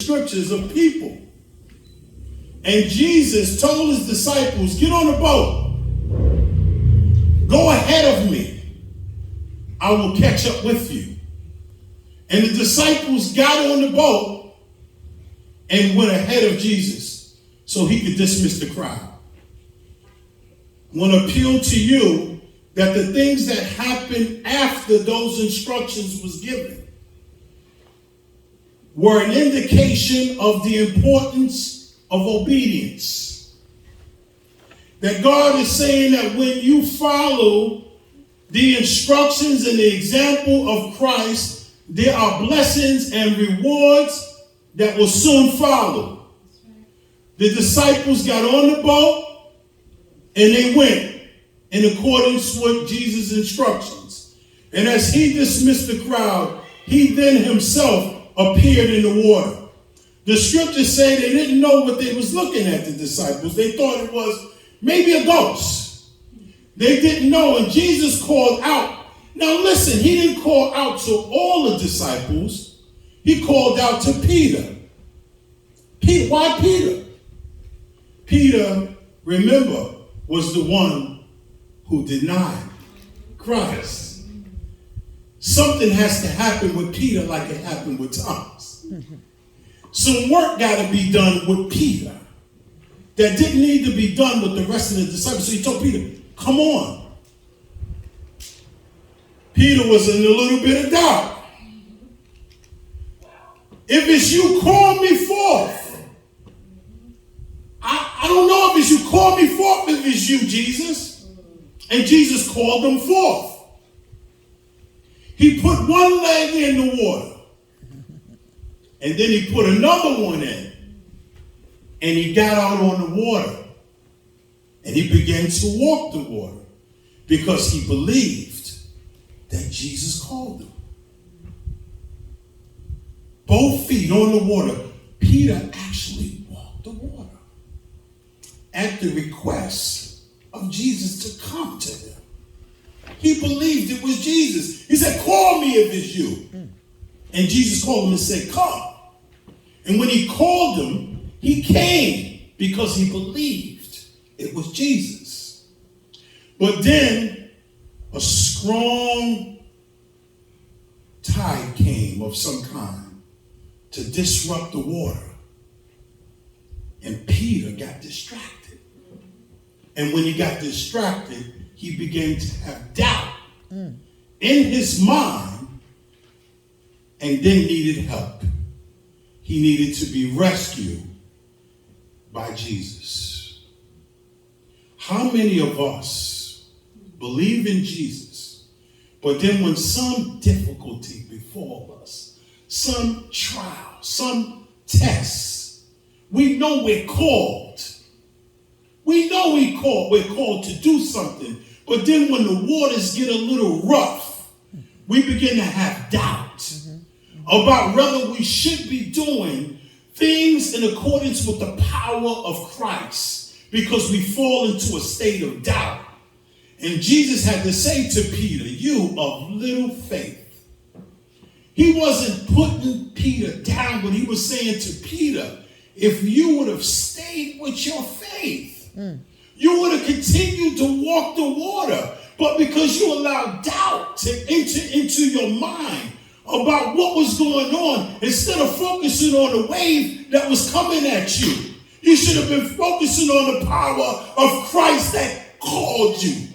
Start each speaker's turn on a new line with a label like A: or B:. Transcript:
A: scriptures of people. And Jesus told his disciples, get on the boat. Go ahead of me. I will catch up with you. And the disciples got on the boat and went ahead of Jesus so he could dismiss the crowd. I want to appeal to you that the things that happened after those instructions was given were an indication of the importance of obedience. That God is saying that when you follow the instructions and the example of Christ, there are blessings and rewards that will soon follow. The disciples got on the boat and they went in accordance with Jesus' instructions. And as he dismissed the crowd, he then himself appeared in the water. The scriptures say they didn't know what they was looking at, the disciples. They thought it was maybe a ghost. They didn't know, and Jesus called out. Now listen, he didn't call out to all the disciples. He called out to Peter. Peter, why Peter? Peter, remember, was the one who denied Christ. Something has to happen with Peter like it happened with Thomas. Some work got to be done with Peter that didn't need to be done with the rest of the disciples. So he told Peter, come on. Peter was in a little bit of doubt. If it's you, call me forth. I don't know if it's you, call me forth if it's you, Jesus. And Jesus called them forth. He put one leg in the water. And then he put another one in. And he got out on the water. And he began to walk the water. Because he believed that Jesus called him. Both feet on the water. Peter actually walked the water. At the request of Jesus to come to him. He believed it was Jesus. He said, call me if it's you. And Jesus called him and said, come. And when he called him, he came because he believed it was Jesus. But then a strong tide came of some kind to disrupt the water. And Peter got distracted. And when he got distracted, he began to have doubt in his mind and then needed help. He needed to be rescued by Jesus. How many of us believe in Jesus, but then when some difficulty befall us, some trial, some test, we know we're called. We know we're called to do something. But then when the waters get a little rough, we begin to have doubt about whether we should be doing things in accordance with the power of Christ because we fall into a state of doubt. And Jesus had to say to Peter, you of little faith. He wasn't putting Peter down, but he was saying to Peter, if you would have stayed with your faith, you would have continued to walk the water. But because you allowed doubt to enter into your mind about what was going on, instead of focusing on the wave that was coming at you, you should have been focusing on the power of Christ that called you.